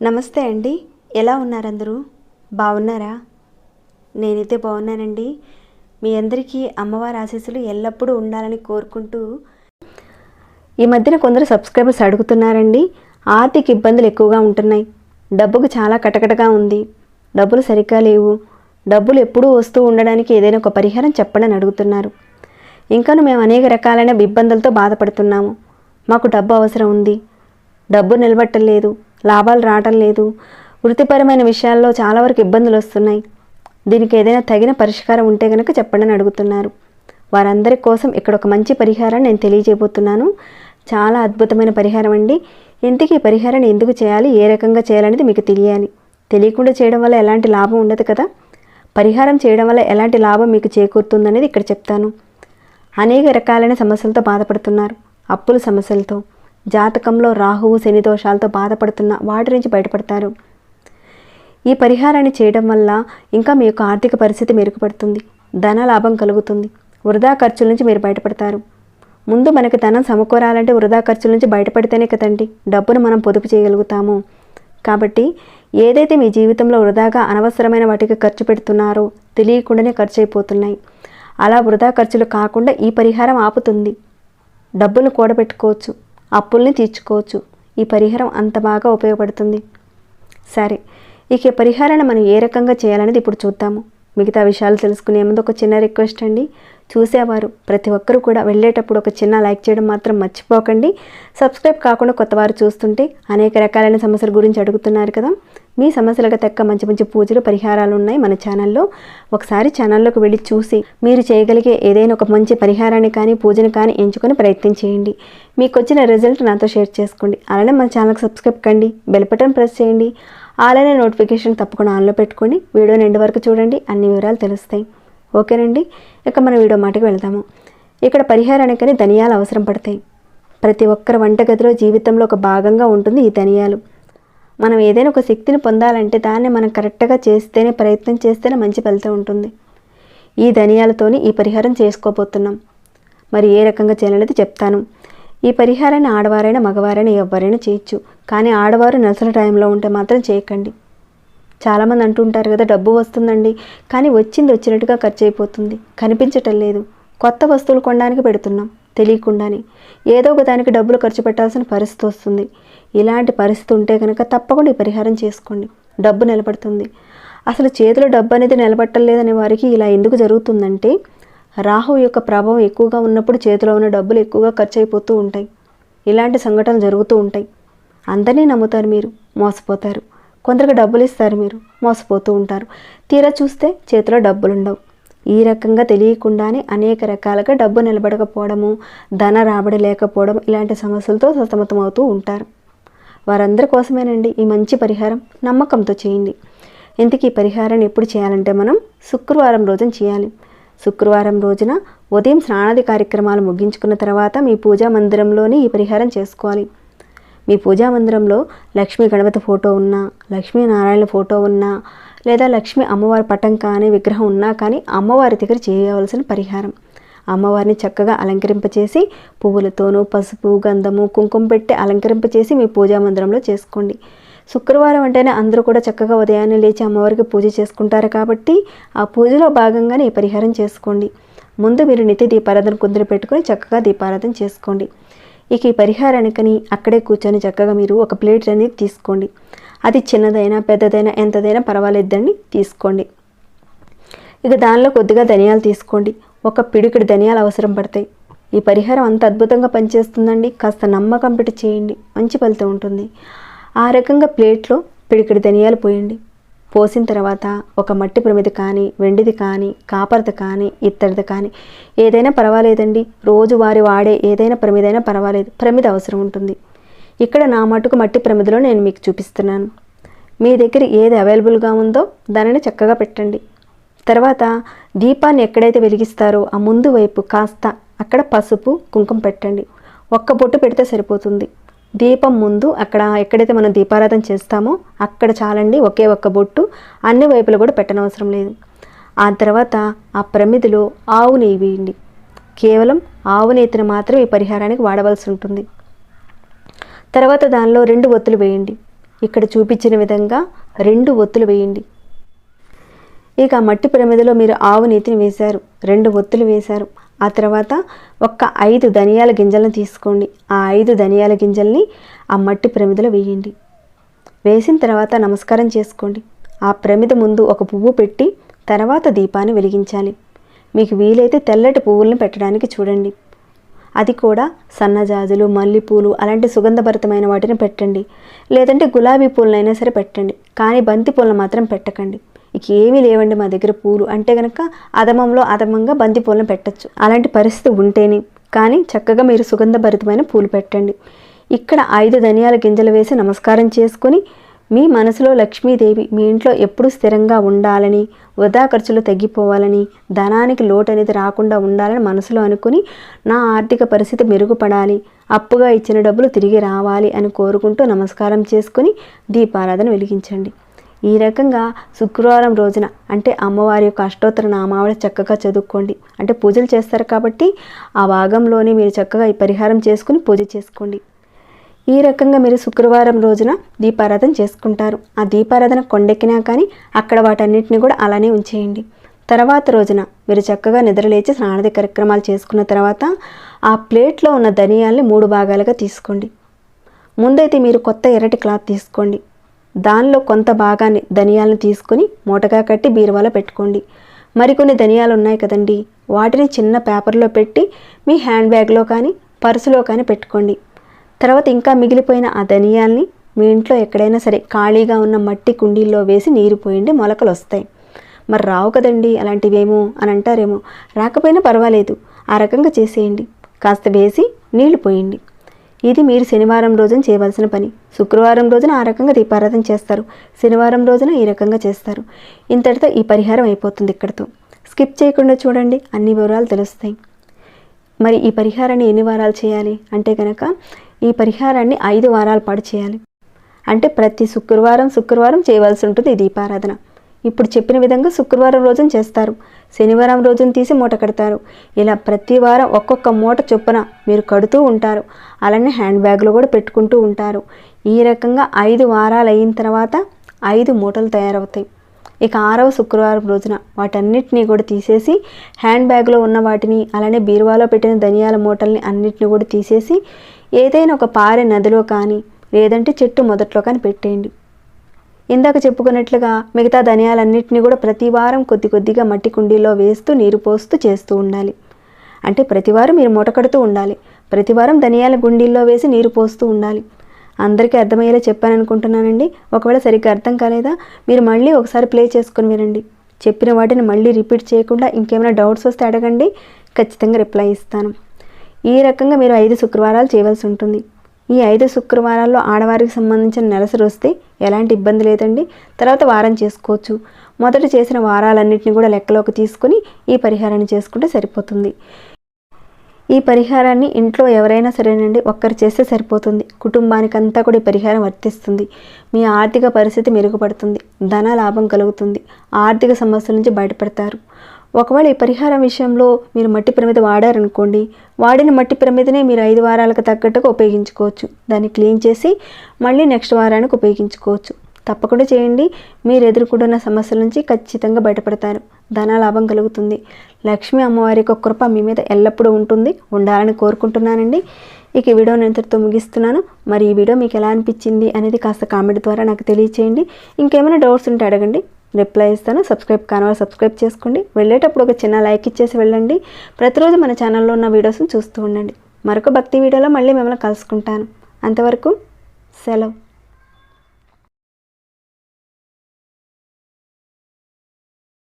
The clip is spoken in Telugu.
నమస్తే అండి, ఎలా ఉన్నారు అందరూ? బాగున్నారా? నేనైతే బాగున్నానండి. మీ అందరికీ అమ్మవారి ఆశీస్సులు ఎల్లప్పుడూ ఉండాలని కోరుకుంటూ, ఈ మధ్యన కొందరు సబ్స్క్రైబర్స్ అడుగుతున్నారండి, ఆర్థిక ఇబ్బందులు ఎక్కువగా ఉంటున్నాయి, డబ్బుకు చాలా కటకటగా ఉంది, డబ్బులు సరిగ్గా లేవు, డబ్బులు ఎప్పుడూ వస్తూ ఉండడానికి ఏదైనా ఒక పరిహారం చెప్పండి అని అడుగుతున్నారు. ఇంకాను మేము అనేక రకాలైన ఇబ్బందులతో బాధపడుతున్నాము. మాకు డబ్బు అవసరం ఉంది, డబ్బు నిలబట్టం లేదు, లాభాలు రావటం లేదు, వృత్తిపరమైన విషయాల్లో చాలా వరకు ఇబ్బందులు వస్తున్నాయి, దీనికి ఏదైనా తగిన పరిష్కారం ఉంటే కనుక చెప్పండి అని అడుగుతున్నారు. వారందరి కోసం ఇక్కడ ఒక మంచి పరిహారాన్ని నేను తెలియజేయబోతున్నాను. చాలా అద్భుతమైన పరిహారం అండి. ఇంతకీ ఈ పరిహారాన్ని ఎందుకు చేయాలి, ఏ రకంగా చేయాలనేది మీకు తెలియాలి. తెలియకుండా చేయడం వల్ల ఎలాంటి లాభం ఉండదు కదా. పరిహారం చేయడం వల్ల ఎలాంటి లాభం మీకు చేకూరుతుందనేది ఇక్కడ చెప్తాను. అనేక రకాలైన సమస్యలతో బాధపడుతున్నారు, అప్పుల సమస్యలతో, జాతకంలో రాహువు శని దోషాలతో బాధపడుతున్న వాటి నుంచి బయటపడతారు. ఈ పరిహారాన్ని చేయడం వల్ల ఇంకా మీ యొక్క ఆర్థిక పరిస్థితి మెరుగుపడుతుంది, ధన లాభం కలుగుతుంది, వృధా ఖర్చుల నుంచి మీరు బయటపడతారు. ముందు మనకి ధనం సమకూరాలంటే వృధా ఖర్చుల నుంచి బయటపడితేనే కదండి డబ్బును మనం పొదుపు చేయగలుగుతాము. కాబట్టి ఏదైతే మీ జీవితంలో వృధాగా అనవసరమైన వాటికి ఖర్చు పెడుతున్నారో తెలియకుండానే ఖర్చు అయిపోతున్నాయి, అలా వృధా ఖర్చులు కాకుండా ఈ పరిహారం ఆపుతుంది. డబ్బులు కూడబెట్టుకోవచ్చు, అప్పుల్ని తీర్చుకోవచ్చు. ఈ పరిహారం అంత బాగా ఉపయోగపడుతుంది. సరే, ఇక ఈ పరిహారాన్ని మనం ఏ రకంగా చేయాలనేది ఇప్పుడు చూద్దాము. మిగతా విషయాలు తెలుసుకునే ముందు ఒక చిన్న రిక్వెస్ట్ అండి, చూసేవారు ప్రతి ఒక్కరూ కూడా వెళ్ళేటప్పుడు ఒక చిన్న లైక్ చేయడం మాత్రం మర్చిపోకండి. సబ్స్క్రైబ్ కాకుండా కొత్తవారు చూస్తుంటే అనేక రకాలైన సమస్యల గురించి అడుగుతున్నారు కదా, మీ సమస్యలకు తగ్గ మంచి మంచి పూజలు పరిహారాలు ఉన్నాయి మన ఛానల్లో. ఒకసారి ఛానల్లోకి వెళ్ళి చూసి మీరు చేయగలిగే ఏదైనా ఒక మంచి పరిహారాన్ని కానీ పూజను కానీ ఎంచుకొని ప్రయత్నం చేయండి. మీకు వచ్చిన రిజల్ట్ నాతో షేర్ చేసుకోండి. అలానే మన ఛానల్కి సబ్స్క్రైబ్ కండి, బెల్ బటన్ ప్రెస్ చేయండి, అలానే నోటిఫికేషన్ తప్పకుండా ఆన్లో పెట్టుకోండి. వీడియోని ఎండ్ వరకు చూడండి, అన్ని వివరాలు తెలుస్తాయి. ఓకేనండి, ఇక మన వీడియో మాటకి వెళ్దాము. ఇక్కడ పరిహారానికని ధనియాలు అవసరం పడతాయి. ప్రతి ఒక్కరి వంటగదిలో జీవితంలో ఒక భాగంగా ఉంటుంది ఈ ధనియాలు. మనం ఏదైనా ఒక శక్తిని పొందాలంటే దాన్ని మనం కరెక్ట్గా చేస్తేనే, ప్రయత్నం చేస్తేనే మంచి ఫలితం ఉంటుంది. ఈ ధనియాలతోని ఈ పరిహారం చేసుకోబోతున్నాం. మరి ఏ రకంగా చేయాలనేది చెప్తాను. ఈ పరిహారాన్ని ఆడవారైనా మగవారైనా ఎవరైనా చేయొచ్చు, కానీ ఆడవారు నెలసరి టైంలో ఉంటే మాత్రం చేయకండి. చాలామంది అంటుంటారు కదా, డబ్బు వస్తుందండి కానీ వచ్చింది వచ్చినట్టుగా ఖర్చు అయిపోతుంది, కనిపించటం లేదు, కొత్త వస్తువులు కొనడానికి పెడుతున్నాం తెలియకుండానే, ఏదో ఒక దానికి డబ్బులు ఖర్చు పెట్టాల్సిన పరిస్థితి వస్తుంది. ఇలాంటి పరిస్థితి ఉంటే కనుక తప్పకుండా ఈ పరిహారం చేసుకోండి, డబ్బు నిలబడుతుంది. అసలు చేతిలో డబ్బు అనేది నిలబట్టలేదనే వారికి ఇలా ఎందుకు జరుగుతుందంటే, రాహు యొక్క ప్రభావం ఎక్కువగా ఉన్నప్పుడు చేతిలో ఉన్న డబ్బులు ఎక్కువగా ఖర్చు అయిపోతూ ఉంటాయి. ఇలాంటి సంఘటనలు జరుగుతూ ఉంటాయి. అందరినీ నమ్ముతారు, మీరు మోసపోతారు. కొందరికి డబ్బులు ఇస్తారు, మీరు మోసపోతూ ఉంటారు. తీరా చూస్తే చేతిలో డబ్బులు ఉండవు. ఈ రకంగా తెలియకుండానే అనేక రకాలుగా డబ్బు నిలబడకపోవడము, ధన రాబడి లేకపోవడం, ఇలాంటి సమస్యలతో సతమతమవుతూ ఉంటారు. వారందరి కోసమేనండి ఈ మంచి పరిహారం. నమ్మకంతో చేయండి. ఇంతకీ ఈ పరిహారాన్ని ఎప్పుడు చేయాలంటే మనం శుక్రవారం రోజున చేయాలి. శుక్రవారం రోజున ఉదయం స్నానాది కార్యక్రమాలు ముగించుకున్న తర్వాత మీ పూజా మందిరంలోనే ఈ పరిహారం చేసుకోవాలి. మీ పూజా మందిరంలో లక్ష్మీ గణపతి ఫోటో ఉన్నా, లక్ష్మీనారాయణ ఫోటో ఉన్నా, లేదా లక్ష్మీ అమ్మవారి పటం కానీ విగ్రహం ఉన్నా కానీ అమ్మవారి దగ్గర చేయవలసిన పరిహారం. అమ్మవారిని చక్కగా అలంకరింపచేసి పువ్వులతోనూ పసుపు గంధము కుంకుమ పెట్టి అలంకరింపచేసి మీ పూజా మందిరంలో చేసుకోండి. శుక్రవారం అంటేనే అందరూ కూడా చక్కగా ఉదయాన్నే లేచి అమ్మవారికి పూజ చేసుకుంటారు కాబట్టి ఆ పూజలో భాగంగానే ఈ పరిహారం చేసుకోండి. ముందు మీరు నిత్య దీపారాధన కుందులు పెట్టుకొని చక్కగా దీపారాధన చేసుకోండి. ఇక ఈ పరిహారానికని అక్కడే కూర్చొని చక్కగా మీరు ఒక ప్లేట్ అనేది తీసుకోండి. అది చిన్నదైనా పెద్దదైనా ఎంతదైనా పర్వాలేదండి, తీసుకోండి. ఇక దానిలో కొద్దిగా ధనియాలు తీసుకోండి. ఒక పిడికిడి ధనియాలు అవసరం పడతాయి. ఈ పరిహారం అంత అద్భుతంగా పనిచేస్తుందండి. కాస్త నమ్మకం పెట్టి చేయండి, మంచి ఫలితం ఉంటుంది. ఆ రకంగా ప్లేట్లో పిడికిడి ధనియాలు పోయండి. పోసిన తర్వాత ఒక మట్టి ప్రమిద కానీ, వెండిది కానీ, కాపర్ది కానీ, ఇత్తడిది కానీ ఏదైనా పర్వాలేదండి. రోజువారి వాడే ఏదైనా ప్రమిదైనా పర్వాలేదు, ప్రమిద అవసరం ఉంటుంది. ఇక్కడ నా మటుకు మట్టి ప్రమిదలో నేను మీకు చూపిస్తున్నాను. మీ దగ్గర ఏది అవైలబుల్గా ఉందో దానిని చక్కగా పెట్టండి. తర్వాత దీపాన్ని ఎక్కడైతే వెలిగిస్తారో ఆ ముందు వైపు కాస్త అక్కడ పసుపు కుంకుమ పెట్టండి. ఒక్క బొట్టు పెడితే సరిపోతుంది. దీపం ముందు అక్కడ ఎక్కడైతే మనం దీపారాధన చేస్తామో అక్కడ చాలండి, ఒకే ఒక్క బొట్టు. అన్ని వైపులు కూడా పెట్టనవసరం లేదు. ఆ తర్వాత ఆ ప్రమిదిలో ఆవు నెయ్యి వేయండి. కేవలం ఆవు నెయ్యిని మాత్రం ఈ పరిహారానికి వాడవలసి ఉంటుంది. తర్వాత దానిలో 2 ఒత్తులు వేయండి. ఇక్కడ చూపించిన విధంగా 2 ఒత్తులు వేయండి. ఇక మట్టి ప్రమిదలో మీరు ఆవు నెయ్యిని వేశారు, 2 ఒత్తులు వేశారు. ఆ తర్వాత ఒక్క 5 ధనియాల గింజలను తీసుకోండి. ఆ 5 ధనియాల గింజల్ని ఆ మట్టి ప్రమిదలో వేయండి. వేసిన తర్వాత నమస్కారం చేసుకోండి. ఆ ప్రమిద ముందు ఒక పువ్వు పెట్టి తర్వాత దీపాన్ని వెలిగించాలి. మీకు వీలైతే తెల్లటి పువ్వులను పెట్టడానికి చూడండి. అది కూడా సన్నజాజులు, మల్లెపూలు అలాంటి సుగంధభరితమైన వాటిని పెట్టండి. లేదంటే గులాబీ పూలనైనా సరే పెట్టండి. కానీ బంతి పూలను మాత్రం పెట్టకండి. ఇక ఏమీ లేవండి మా దగ్గర పూలు అంటే కనుక అదమంగా బంతి పూలను పెట్టచ్చు. అలాంటి పరిస్థితి ఉంటేనే కానీ చక్కగా మీరు సుగంధభరితమైన పూలు పెట్టండి. ఇక్కడ 5 ధనియాల గింజలు వేసి నమస్కారం చేసుకొని మీ మనసులో లక్ష్మీదేవి మీ ఇంట్లో ఎప్పుడూ స్థిరంగా ఉండాలని, వృధా ఖర్చులు తగ్గిపోవాలని, ధనానికి లోటు అనేది రాకుండా ఉండాలని మనసులో అనుకుని నా ఆర్థిక పరిస్థితి మెరుగుపడాలి, అప్పుగా ఇచ్చిన డబ్బులు తిరిగి రావాలి అని కోరుకుంటూ నమస్కారం చేసుకుని దీపారాధన వెలిగించండి. ఈ రకంగా శుక్రవారం రోజున అంటే అమ్మవారి యొక్క అష్టోత్తర నామావళి చక్కగా చదువుకోండి. అంటే పూజలు చేస్తారు కాబట్టి ఆ భాగంలోనే మీరు చక్కగా ఈ పరిహారం చేసుకుని పూజ చేసుకోండి. ఈ రకంగా మీరు శుక్రవారం రోజున దీపారాధన చేసుకుంటారు. ఆ దీపారాధన కొండెక్కినా కానీ అక్కడ వాటన్నిటిని కూడా అలానే ఉంచేయండి. తర్వాత రోజున మీరు చక్కగా నిద్రలేచి స్నానాది కార్యక్రమాలు చేసుకున్న తర్వాత ఆ ప్లేట్లో ఉన్న ధనియాల్ని 3 భాగాలుగా తీసుకోండి. ముందైతే మీరు కొత్త ఎర్రటి క్లాత్ తీసుకోండి. దానిలో కొంత భాగాన్ని ధనియాలను తీసుకొని మూటగా కట్టి బీరువాలో పెట్టుకోండి. మరికొన్ని ధనియాలు ఉన్నాయి కదండి, వాటిని చిన్న పేపర్లో పెట్టి మీ హ్యాండ్ బ్యాగ్లో కానీ పర్సులో కానీ పెట్టుకోండి. తర్వాత ఇంకా మిగిలిపోయిన ఆ ధనియాల్ని మీ ఇంట్లో ఎక్కడైనా సరే ఖాళీగా ఉన్న మట్టి కుండీల్లో వేసి నీరు పోయండి, మొలకలు వస్తాయి. మరి రావు కదండి అలాంటివేమో అని అంటారేమో, రాకపోయినా పర్వాలేదు, ఆ రకంగా చేసేయండి. కాస్త వేసి నీళ్లు పోయండి. ఇది మీరు శనివారం రోజున చేయవలసిన పని. శుక్రవారం రోజున ఆ రకంగా దీపారాధన చేస్తారు, శనివారం రోజున ఈ రకంగా చేస్తారు. ఇంతటితో ఈ పరిహారం అయిపోతుంది. ఇక్కడితో స్కిప్ చేయకుండా చూడండి, అన్ని వివరాలు తెలుస్తాయి. మరి ఈ పరిహారాన్ని ఎన్ని వారాలు చేయాలి అంటే కనుక ఈ పరిహారాన్ని 5 వారాల పాటు చేయాలి. అంటే ప్రతి శుక్రవారం చేయవలసి ఉంటుంది ఈ దీపారాధన. ఇప్పుడు చెప్పిన విధంగా శుక్రవారం రోజున చేస్తారు, శనివారం రోజున తీసి మూట కడతారు. ఇలా ప్రతి వారం ఒక్కొక్క మూట చొప్పున మీరు కడుతూ ఉంటారు. అలానే హ్యాండ్ బ్యాగ్లో కూడా పెట్టుకుంటూ ఉంటారు. ఈ రకంగా 5 వారాలు అయిన తర్వాత 5 మూటలు తయారవుతాయి. ఇక 6వ శుక్రవారం రోజున వాటన్నిటినీ కూడా తీసేసి హ్యాండ్ బ్యాగ్లో ఉన్న వాటిని అలానే బీరువాలో పెట్టిన ధనియాల మూటల్ని అన్నిటిని కూడా తీసేసి ఏదైనా ఒక పారే నదిలో కానీ లేదంటే చెట్టు మొదట్లో కానీ పెట్టేయండి. ఇందాక చెప్పుకున్నట్లుగా మిగతా ధనియాలన్నింటినీ కూడా ప్రతి వారం కొద్దిగా మట్టి కుండీలో వేస్తూ నీరు పోస్తూ చేస్తూ ఉండాలి. అంటే ప్రతివారం మీరు మూట కడుతూ ఉండాలి, ప్రతివారం ధనియాల గుండీల్లో వేసి నీరు పోస్తూ ఉండాలి. అందరికీ అర్థమయ్యేలా చెప్పాను అనుకుంటున్నానండి. ఒకవేళ సరిగ్గా అర్థం కాలేదా మీరు మళ్ళీ ఒకసారి ప్లే చేసుకుని వినండి. చెప్పిన వాటిని మళ్ళీ రిపీట్ చేయకుండా ఇంకేమైనా డౌట్స్ వస్తే అడగండి, ఖచ్చితంగా రిప్లై ఇస్తాను. ఈ రకంగా మీరు 5 శుక్రవారాలు చేయవలసి ఉంటుంది. ఈ 5 శుక్రవారాల్లో ఆడవారికి సంబంధించిన నెలసరి వస్తే ఎలాంటి ఇబ్బంది లేదండి, తర్వాత వారం చేసుకోవచ్చు. మొదట చేసిన వారాలన్నింటినీ కూడా లెక్కలోకి తీసుకుని ఈ పరిహారాన్ని చేసుకుంటే సరిపోతుంది. ఈ పరిహారాన్ని ఇంట్లో ఎవరైనా సరేనండి ఒక్కరు చేస్తే సరిపోతుంది. కుటుంబానికంతా కూడా ఈ పరిహారం వర్తిస్తుంది. మీ ఆర్థిక పరిస్థితి మెరుగుపడుతుంది, ధన లాభం కలుగుతుంది, ఆర్థిక సమస్యల నుంచి బయటపడతారు. ఒకవేళ ఈ పరిహారం విషయంలో మీరు మట్టి ప్రమిద వాడారనుకోండి, వాడిన మట్టి ప్రమిదనే మీరు 5 వారాలకు తగ్గట్టుగా ఉపయోగించుకోవచ్చు. దాన్ని క్లీన్ చేసి మళ్ళీ నెక్స్ట్ వారానికి ఉపయోగించుకోవచ్చు. తప్పకుండా చేయండి. మీరు ఎదుర్కొంటున్న సమస్యల నుంచి ఖచ్చితంగా బయటపడతారు, ధనలాభం కలుగుతుంది. లక్ష్మీ అమ్మవారి యొక్క కృప మీ మీద ఎల్లప్పుడూ ఉండాలని కోరుకుంటున్నానండి. ఇక ఈ వీడియోని ఇంతటితో ముగిస్తున్నాను. మరి ఈ వీడియో మీకు ఎలా అనిపించింది అనేది కాస్త కామెంట్ ద్వారా నాకు తెలియచేయండి. ఇంకేమైనా డౌట్స్ ఉంటే అడగండి, రిప్లై ఇస్తాను. సబ్స్క్రైబ్ కానివారు సబ్స్క్రైబ్ చేసుకోండి. వెళ్ళేటప్పుడు ఒక చిన్న లైక్ ఇచ్చేసి వెళ్ళండి. ప్రతిరోజు మన ఛానల్లో ఉన్న వీడియోస్ని చూస్తూ ఉండండి. మరొక భక్తి వీడియోలో మళ్ళీ మిమ్మల్ని కలుసుకుంటాను. అంతవరకు సెలవు.